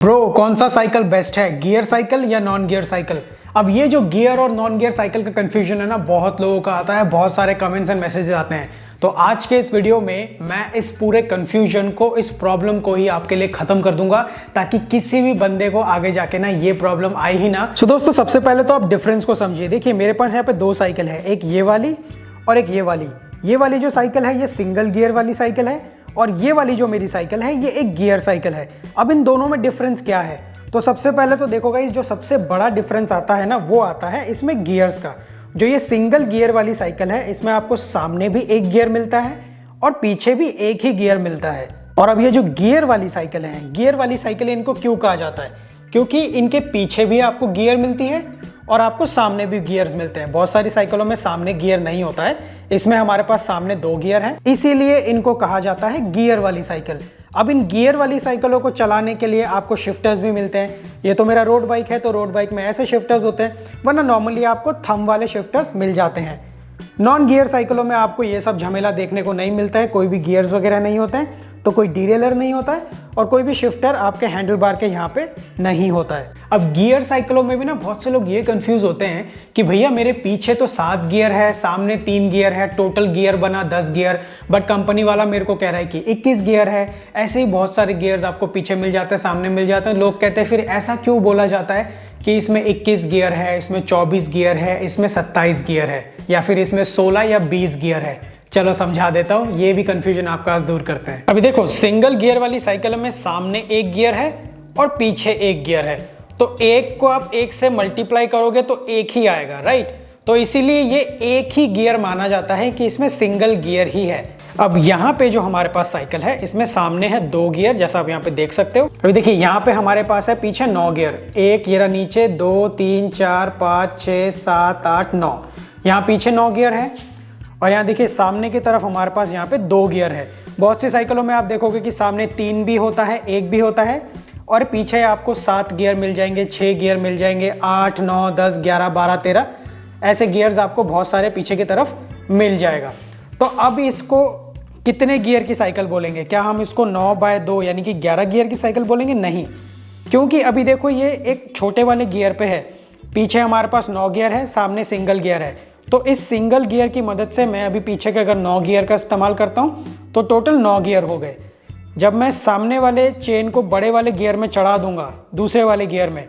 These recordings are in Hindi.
प्रो कौन सा साइकिल बेस्ट है, गियर साइकिल या नॉन गियर साइकिल? अब ये जो गियर और नॉन गियर साइकिल का कंफ्यूजन है ना, बहुत लोगों का आता है, बहुत सारे कमेंट्स एंड मैसेजेस आते हैं। तो आज के इस वीडियो में मैं इस पूरे कंफ्यूजन को, इस प्रॉब्लम को ही आपके लिए खत्म कर दूंगा, ताकि किसी भी बंदे को आगे जाके ना ये प्रॉब्लम आए ही ना। सो दोस्तों, सबसे पहले तो आप डिफरेंस को समझिए। देखिए, मेरे पास यहाँ पे दो साइकिल है, एक ये वाली और एक ये वाली। ये वाली जो साइकिल है ये सिंगल गियर वाली साइकिल है, और ये वाली जो मेरी साइकिल है ये एक गियर साइकिल है। अब इन दोनों में डिफरेंस क्या है? तो सबसे पहले तो देखो गाइस, जो सबसे बड़ा डिफरेंस आता है ना, वो आता है इसमें गियर्स का। जो ये सिंगल गियर वाली साइकिल है, इसमें आपको सामने भी एक गियर मिलता है और पीछे भी एक ही गियर मिलता है। और अब ये जो गियर वाली साइकिल है, गियर वाली साइकिल इनको क्यों कहा जाता है? क्योंकि इनके पीछे भी आपको गियर मिलती है और आपको सामने भी गियर्स मिलते हैं। बहुत सारी साइकिलों में सामने गियर नहीं होता है, इसमें हमारे पास सामने दो गियर हैं, इसीलिए इनको कहा जाता है गियर वाली साइकिल। अब इन गियर वाली साइकिलों को चलाने के लिए आपको शिफ्टर्स भी मिलते हैं। ये तो मेरा रोड बाइक है, तो रोड बाइक में ऐसे शिफ्टर्स होते हैं, वरना नॉर्मली आपको थंब वाले शिफ्टर्स मिल जाते हैं। नॉन गियर साइकिलों में आपको ये सब झमेला देखने को नहीं मिलता है, कोई भी गियर्स वगैरह नहीं होते हैं, तो कोई डीरेलर नहीं होता है और कोई भी शिफ्टर आपके हैंडल बार के यहाँ पे नहीं होता है। अब गियर साइकिलों में भी ना बहुत से लोग ये कंफ्यूज होते हैं कि भैया मेरे पीछे तो 7 गियर है, सामने 3 गियर है, टोटल गियर बना 10 गियर, बट कंपनी वाला मेरे को कह रहा है कि 21 गियर है। ऐसे ही बहुत सारे गियर्स आपको पीछे मिल जाते हैं, सामने मिल जाते हैं। लोग कहते हैं फिर ऐसा क्यों बोला जाता है कि इसमें 21 गियर है, इसमें 24 गियर है, इसमें 27 गियर है, या फिर इसमें 16 या 20 गियर है? चलो समझा देता हूं, ये भी कंफ्यूजन आपका आज दूर करते हैं। अभी देखो, सिंगल गियर वाली साइकिल में सामने एक गियर है और पीछे एक गियर है, तो एक को आप एक से मल्टीप्लाई करोगे तो एक ही आएगा, राइट? तो इसीलिए ये एक ही गियर माना जाता है कि इसमें सिंगल गियर ही है। अब यहाँ पे जो हमारे पास साइकिल है, इसमें सामने है 2 गियर, जैसा आप यहाँ पे देख सकते हो। अभी देखिए, यहाँ पे हमारे पास है पीछे 9 गियर, एक गियर नीचे, 2 3 4 5 6 7 8 9, यहाँ पीछे 9 गियर है। और यहाँ देखिए, सामने की तरफ हमारे पास यहाँ पे 2 गियर है। बहुत सी साइकिलों में आप देखोगे कि सामने 3 भी होता है, 1 भी होता है, और पीछे आपको 7 गियर मिल जाएंगे, 6 गियर मिल जाएंगे, 8 9 10 11 12 13 ऐसे गियर्स आपको बहुत सारे पीछे की तरफ मिल जाएगा। तो अब इसको कितने गियर की साइकिल बोलेंगे? क्या हम इसको 9/2 यानी कि 11 गियर की साइकिल बोलेंगे? नहीं, क्योंकि अभी देखो ये एक छोटे वाले गियर पे है, पीछे हमारे पास 9 गियर है, सामने सिंगल गियर है। तो इस सिंगल गियर की मदद से मैं अभी पीछे के अगर 9 गियर का इस्तेमाल करता हूँ तो टोटल 9 गियर हो गए। जब मैं सामने वाले चेन को बड़े वाले गियर में चढ़ा दूंगा, दूसरे वाले गियर में,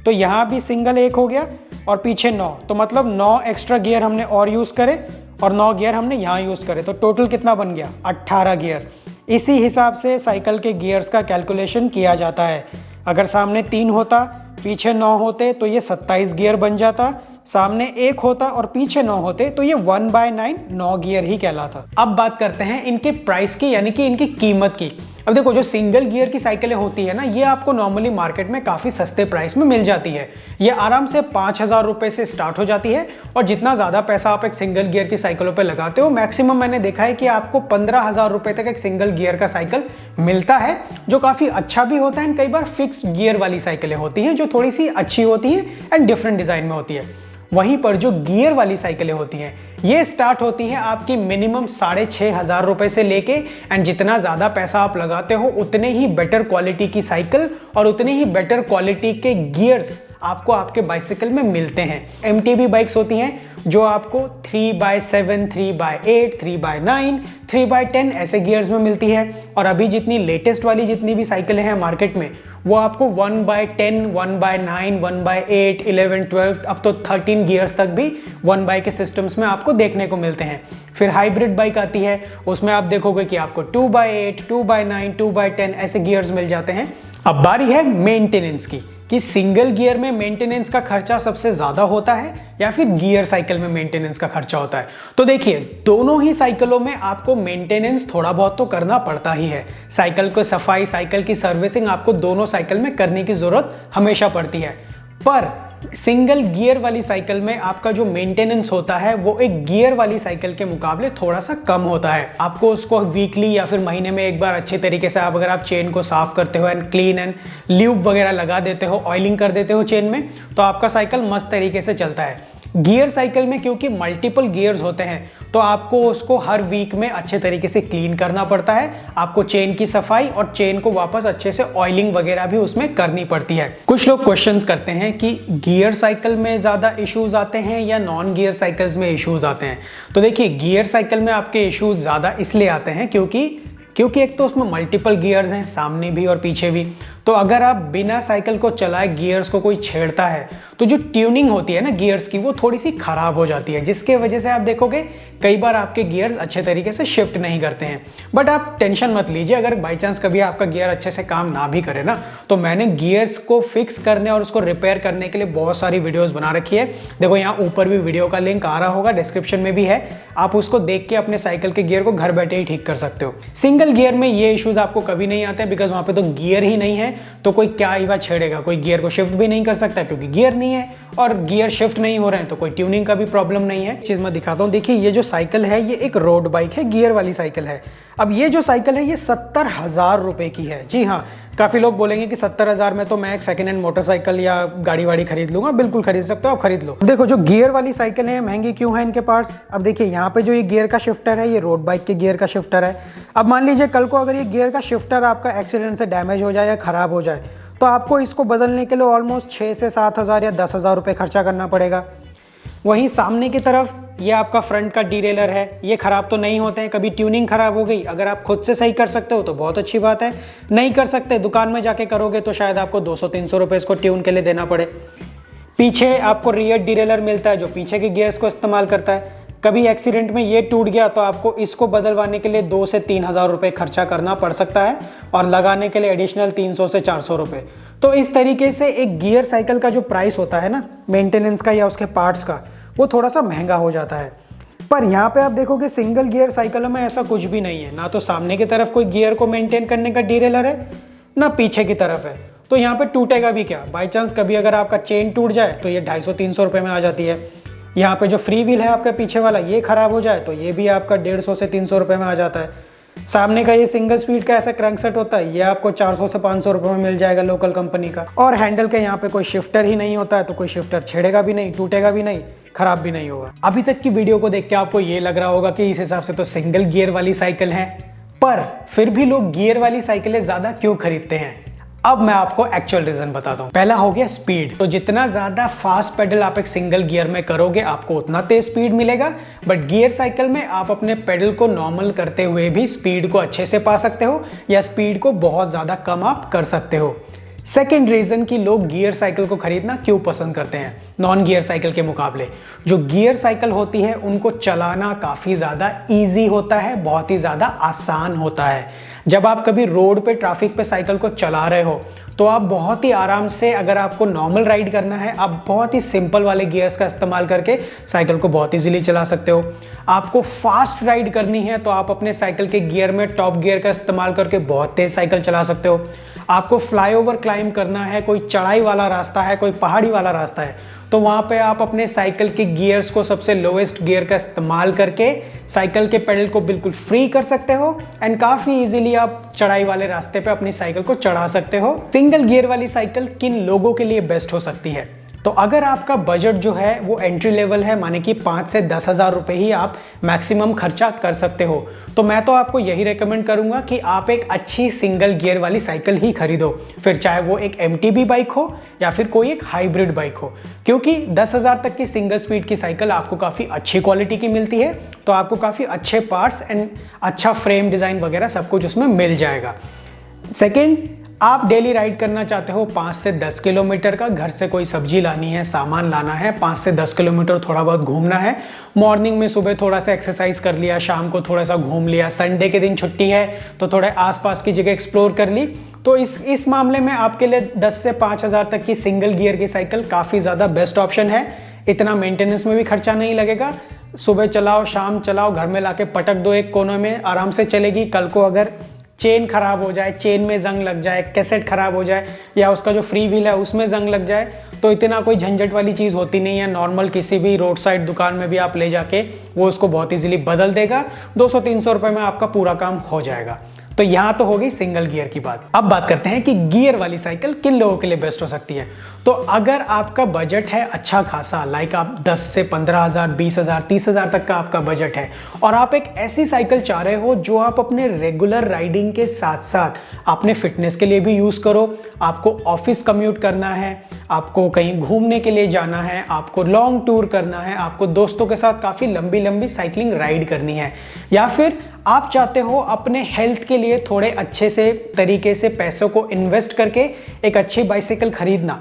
तो यहाँ भी सिंगल एक हो गया और पीछे 9, तो मतलब 9 एक्स्ट्रा गियर हमने और यूज़ करे और 9 गियर हमने यहाँ यूज़ करे, तो टोटल कितना बन गया? 18 गियर। इसी हिसाब से साइकिल के गियर्स का कैलकुलेशन किया जाता है। अगर सामने 3 होता, पीछे 9 होते, तो ये 27 गियर बन जाता। सामने 1 होता और पीछे 9 होते, तो ये 1/9 9 गियर ही कहलाता। अब बात करते हैं इनके प्राइस की, यानी कि इनकी कीमत की। अब देखो, जो सिंगल गियर की साइकिलें होती है ना, ये आपको नॉर्मली मार्केट में काफ़ी सस्ते प्राइस में मिल जाती है। ये आराम से 5,000 रुपये से स्टार्ट हो जाती है, और जितना ज़्यादा पैसा आप एक सिंगल गियर की साइकिलों पे लगाते हो, मैक्सिमम मैंने देखा है कि आपको 15,000 रुपये तक एक सिंगल गियर का साइकिल मिलता है, जो काफ़ी अच्छा भी होता है। कई बार फिक्स्ड गियर वाली साइकिलें होती हैं जो थोड़ी सी अच्छी होती हैं एंड डिफरेंट डिज़ाइन में होती है। वहीं पर जो गियर वाली साइकिलें होती हैं, ये स्टार्ट होती है आपकी मिनिमम 6,500 रुपये से लेके, एंड जितना ज़्यादा पैसा आप लगाते हो उतने ही बेटर क्वालिटी की साइकिल और उतने ही बेटर क्वालिटी के गियर्स आपको आपके बाइसिकल में मिलते हैं। MTB बाइक्स होती हैं जो आपको 3/7 3/8 3/9 3/10 ऐसे गियर्स में मिलती है, और अभी जितनी लेटेस्ट वाली जितनी भी साइकिलें हैं मार्केट में, वो आपको 1/10 1/9 1/8 11 12 अब तो 13 गियर्स तक भी 1/, के सिस्टम्स में आपको देखने को मिलते हैं। फिर हाइब्रिड बाइक आती है, उसमें आप देखोगे कि आपको 2/8 2/9 2/10 ऐसे गियर्स मिल जाते हैं। अब बारी है मेंटेनेंस की, कि सिंगल गियर में मेंटेनेंस का खर्चा सबसे ज़्यादा होता है या फिर गियर साइकिल में मेंटेनेंस का खर्चा होता है? तो देखिए, दोनों ही साइकिलों में आपको मेंटेनेंस थोड़ा बहुत तो करना पड़ता ही है। साइकिल को सफाई, साइकिल की सर्विसिंग आपको दोनों साइकिल में करने की ज़रूरत हमेशा पड़ती है, पर सिंगल गियर वाली साइकिल में आपका जो मेंटेनेंस होता है वो एक गियर वाली साइकिल के मुकाबले थोड़ा सा कम होता है। आपको उसको वीकली या फिर महीने में एक बार अच्छे तरीके से अगर आप चेन को साफ करते हो एंड क्लीन एंड ल्यूब वगैरह लगा देते हो, ऑयलिंग कर देते हो चेन में, तो आपका साइकिल मस्त तरीके से चलता है। गियर साइकिल में क्योंकि मल्टीपल गियर्स होते हैं, तो आपको उसको हर वीक में अच्छे तरीके से क्लीन करना पड़ता है। आपको चेन की सफाई और चेन को वापस अच्छे से ऑयलिंग वगैरह भी उसमें करनी पड़ती है। कुछ लोग क्वेश्चंस करते हैं कि गियर साइकिल में ज़्यादा इश्यूज आते हैं या नॉन गियर साइकिल्स में इश्यूज आते हैं। तो देखिए, गियर साइकिल में आपके इश्यूज ज़्यादा इसलिए आते हैं क्योंकि एक तो उसमें मल्टीपल गियर्स हैं, सामने भी और पीछे भी। तो अगर आप बिना साइकिल को चलाए गियर्स को कोई छेड़ता है तो जो ट्यूनिंग होती है ना गियर्स की, वो थोड़ी सी खराब हो जाती है, जिसके वजह से आप देखोगे कई बार आपके गियर्स अच्छे तरीके से शिफ्ट नहीं करते हैं। बट आप टेंशन मत लीजिए, अगर बाई चांस कभी आपका गियर अच्छे से काम ना भी करे ना, तो मैंने गियर्स को फिक्स करने और उसको रिपेयर करने के लिए बहुत सारी वीडियोस बना रखी है। देखो यहाँ ऊपर भी वीडियो का लिंक आ रहा होगा, डिस्क्रिप्शन में भी है, आप उसको देख के अपने साइकिल के गियर को घर बैठे ही ठीक कर सकते हो। सिंगल गियर में ये इश्यूज आपको कभी नहीं आते, बिकॉज वहां पे तो गियर ही नहीं है, तो कोई क्या ही बात छेड़ेगा, कोई गियर को शिफ्ट भी नहीं कर सकता क्योंकि गियर नहीं है, और गियर शिफ्ट नहीं हो रहे हैं तो कोई ट्यूनिंग का भी प्रॉब्लम नहीं है। चीज मैं दिखाता हूँ, देखिए ये जो साइकिल है ये एक रोड बाइक है, गियर वाली साइकिल है। अब ये जो साइकिल है ये 70,000 रुपए की है। जी हाँ, काफ़ी लोग बोलेंगे कि 70,000 में तो मैं एक सेकेंड हैंड मोटरसाइकिल या गाड़ी वाड़ी खरीद लूंगा। बिल्कुल खरीद सकते हो, आप खरीद लो। देखो जो गियर वाली साइकिल है महंगी क्यों है इनके पार्ट्स। अब देखिए यहाँ पे जो ये गियर का शिफ्टर है ये रोड बाइक के गियर का शिफ्टर है। अब मान लीजिए कल को अगर ये गियर का शिफ्टर आपका एक्सीडेंट से डैमेज हो जाए या खराब हो जाए तो आपको इसको बदलने के लिए ऑलमोस्ट 6 से 7,000 या 10,000 रुपये खर्चा करना पड़ेगा। वहीं सामने की तरफ ये आपका फ्रंट का डीरेलर है, ये खराब तो नहीं होते हैं, कभी ट्यूनिंग खराब हो गई, अगर आप खुद से सही कर सकते हो तो बहुत अच्छी बात है, नहीं कर सकते दुकान में जाके करोगे तो शायद आपको 200-300 रुपये इसको ट्यून के लिए देना पड़े। पीछे आपको रियर डीरेलर मिलता है जो पीछे के गियर्स को इस्तेमाल करता है। कभी एक्सीडेंट में ये टूट गया तो आपको इसको बदलवाने के लिए 2 से 3,000 रुपये खर्चा करना पड़ सकता है, और लगाने के लिए एडिशनल 300 से 400 रुपये। तो इस तरीके से एक गियर साइकिल का जो प्राइस होता है ना मेंटेनेंस का या उसके पार्ट्स का, वो थोड़ा सा महंगा हो जाता है। पर यहाँ पे आप देखोगे सिंगल गियर साइकिलों में ऐसा कुछ भी नहीं है, ना तो सामने की तरफ कोई गियर को मेंटेन करने का डीरेलर है, ना पीछे की तरफ है। तो यहाँ पे टूटेगा भी क्या, बाई चांस कभी अगर आपका चेन टूट जाए तो ये 250-300 रुपये में आ जाती है। यहाँ पे जो फ्री व्हील है आपके पीछे वाला ये खराब हो जाए तो ये भी आपका 150 से 300 रुपये में आ जाता है। सामने का ये सिंगल स्पीड का ऐसा क्रैंकसेट होता है, ये आपको 400 से 500 रुपये में मिल जाएगा लोकल कंपनी का। और हैंडल के यहाँ पे कोई शिफ्टर ही नहीं होता है, तो कोई शिफ्टर छेड़ेगा भी नहीं, टूटेगा भी नहीं, खराब भी नहीं होगा। अभी तक की वीडियो को देख के आपको ये लग रहा होगा कि इस हिसाब से तो सिंगल गियर वाली साइकिल है, पर फिर भी लोग गियर वाली साइकिलें ज्यादा क्यों खरीदते हैं। अब मैं आपको एक्चुअल रीजन बताता हूँ। पहला हो गया स्पीड। तो जितना ज्यादा फास्ट पेडल आप एक सिंगल गियर में करोगे आपको उतना तेज स्पीड मिलेगा, बट गियर साइकिल में आप अपने पेडल को नॉर्मल करते हुए भी स्पीड को अच्छे से पा सकते हो, या स्पीड को बहुत ज्यादा कम आप कर सकते हो। सेकेंड रीजन कि लोग गियर साइकिल को खरीदना क्यों पसंद करते हैं नॉन गियर साइकिल के मुकाबले, जो गियर साइकिल होती है उनको चलाना काफी ज्यादा इजी होता है, बहुत ही ज्यादा आसान होता है। जब आप कभी रोड पे ट्रैफिक पे साइकिल को चला रहे हो तो आप बहुत ही आराम से, अगर आपको नॉर्मल राइड करना है आप बहुत ही सिंपल वाले गियर्स का इस्तेमाल करके साइकिल को बहुत इजीली चला सकते हो। आपको फास्ट राइड करनी है तो आप अपने साइकिल के गियर में टॉप गियर का इस्तेमाल करके बहुत तेज साइकिल चला सकते हो। आपको फ्लाईओवर क्लाइंब करना है, कोई चढ़ाई वाला रास्ता है, कोई पहाड़ी वाला रास्ता है, तो वहां पे आप अपने साइकिल के गियर्स को सबसे लोएस्ट गियर का इस्तेमाल करके साइकिल के पेडल को बिल्कुल फ्री कर सकते हो, एंड काफी इजीली आप चढ़ाई वाले रास्ते पे अपनी साइकिल को चढ़ा सकते हो। सिंगल गियर वाली साइकिल किन लोगों के लिए बेस्ट हो सकती है, तो अगर आपका बजट जो है वो एंट्री लेवल है, माने कि 5 से 10,000 रुपए ही आप मैक्सिमम खर्चा कर सकते हो, तो मैं तो आपको यही रेकमेंड करूंगा कि आप एक अच्छी सिंगल गियर वाली साइकिल ही खरीदो, फिर चाहे वो एक MTB बाइक हो या फिर कोई एक हाइब्रिड बाइक हो, क्योंकि 10,000 तक की सिंगल स्पीड की साइकिल आपको काफ़ी अच्छी क्वालिटी की मिलती है, तो आपको काफ़ी अच्छे पार्ट्स एंड अच्छा फ्रेम डिज़ाइन वगैरह सब कुछ उसमें मिल जाएगा। सेकेंड, आप डेली राइड करना चाहते हो 5 से 10 किलोमीटर का, घर से कोई सब्जी लानी है, सामान लाना है, 5 से 10 किलोमीटर थोड़ा बहुत घूमना है, मॉर्निंग में सुबह थोड़ा सा एक्सरसाइज कर लिया, शाम को थोड़ा सा घूम लिया, संडे के दिन छुट्टी है तो थोड़े आसपास की जगह एक्सप्लोर कर ली, तो इस मामले में आपके लिए 10 से 5,000 तक की सिंगल गियर की साइकिल काफ़ी ज़्यादा बेस्ट ऑप्शन है। इतना मेंटेनेंस में भी खर्चा नहीं लगेगा, सुबह चलाओ शाम चलाओ, घर में लाके पटक दो एक कोने में, आराम से चलेगी। कल को अगर चेन खराब हो जाए, चेन में जंग लग जाए, कैसेट खराब हो जाए, या उसका जो फ्री व्हील है उसमें जंग लग जाए, तो इतना कोई झंझट वाली चीज़ होती नहीं है। नॉर्मल किसी भी रोड साइड दुकान में भी आप ले जाके वो उसको बहुत इजीली बदल देगा, 200-300 रुपये में आपका पूरा काम हो जाएगा। तो यहाँ तो हो गई सिंगल गियर की बात। अब बात करते हैं कि गियर वाली साइकिल किन लोगों के लिए बेस्ट हो सकती है। तो अगर आपका बजट है अच्छा खासा, लाइक आप 10 से 15,000, 20,000, 30,000 तक का आपका बजट है और आप एक ऐसी साइकिल चाह रहे हो जो आप अपने रेगुलर राइडिंग के साथ साथ अपने फिटनेस के लिए भी यूज़ करो, आपको ऑफिस कम्यूट करना है, आपको कहीं घूमने के लिए जाना है, आपको लॉन्ग टूर करना है, आपको दोस्तों के साथ काफ़ी लंबी लंबी साइकिलिंग राइड करनी है, या फिर आप चाहते हो अपने हेल्थ के लिए थोड़े अच्छे से तरीके से पैसों को इन्वेस्ट करके एक अच्छी बाइसाइकिल खरीदना,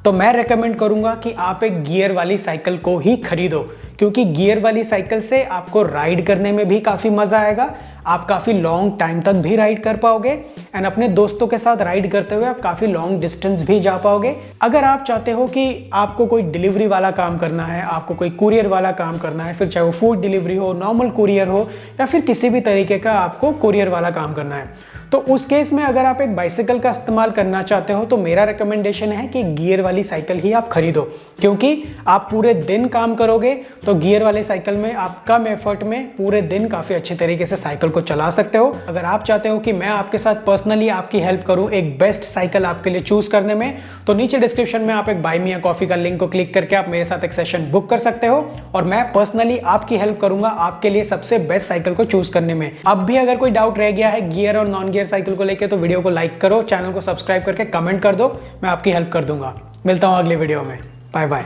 तो मैं रेकमेंड करूंगा कि आप एक गियर वाली साइकिल को ही खरीदो, क्योंकि गियर वाली साइकिल से आपको राइड करने में भी काफ़ी मज़ा आएगा, आप काफ़ी लॉन्ग टाइम तक भी राइड कर पाओगे एंड अपने दोस्तों के साथ राइड करते हुए आप काफ़ी लॉन्ग डिस्टेंस भी जा पाओगे। अगर आप चाहते हो कि आपको कोई डिलीवरी वाला काम करना है, आपको कोई कुरियर वाला काम करना है, फिर चाहे वो फूड डिलीवरी हो, नॉर्मल कुरियर हो या फिर किसी भी तरीके का आपको कुरियर वाला काम करना है, तो उस केस में अगर आप एक बाइसाइकिल का इस्तेमाल करना चाहते हो तो मेरा रिकमेंडेशन है कि गियर वाली साइकिल ही आप खरीदो, क्योंकि आप पूरे दिन काम करोगे तो गियर वाली साइकिल में आप कम एफर्ट में पूरे दिन काफ़ी अच्छे तरीके से साइकिल को चला सकते हो। अगर आप चाहते हो कि मैं आपके साथ पर्सनली आपकी हेल्प करूं एक बेस्ट साइकिल आपके लिए चूज करने में, तो नीचे डिस्क्रिप्शन में आप एक बाय मी अ कॉफी का लिंक को क्लिक करके आप मेरे साथ एक सेशन बुक कर सकते हो और मैं पर्सनली आपकी हेल्प करूंगा आपके लिए सबसे बेस्ट साइकिल को चूज करने में। अब भी अगर कोई डाउट रह गया है गियर और नॉन गियर साइकिल को लेकर, तो वीडियो को लाइक करो, चैनल को सब्सक्राइब करके कमेंट कर दो, मैं आपकी हेल्प कर दूंगा। मिलता हूं अगले वीडियो में, बाय बाय।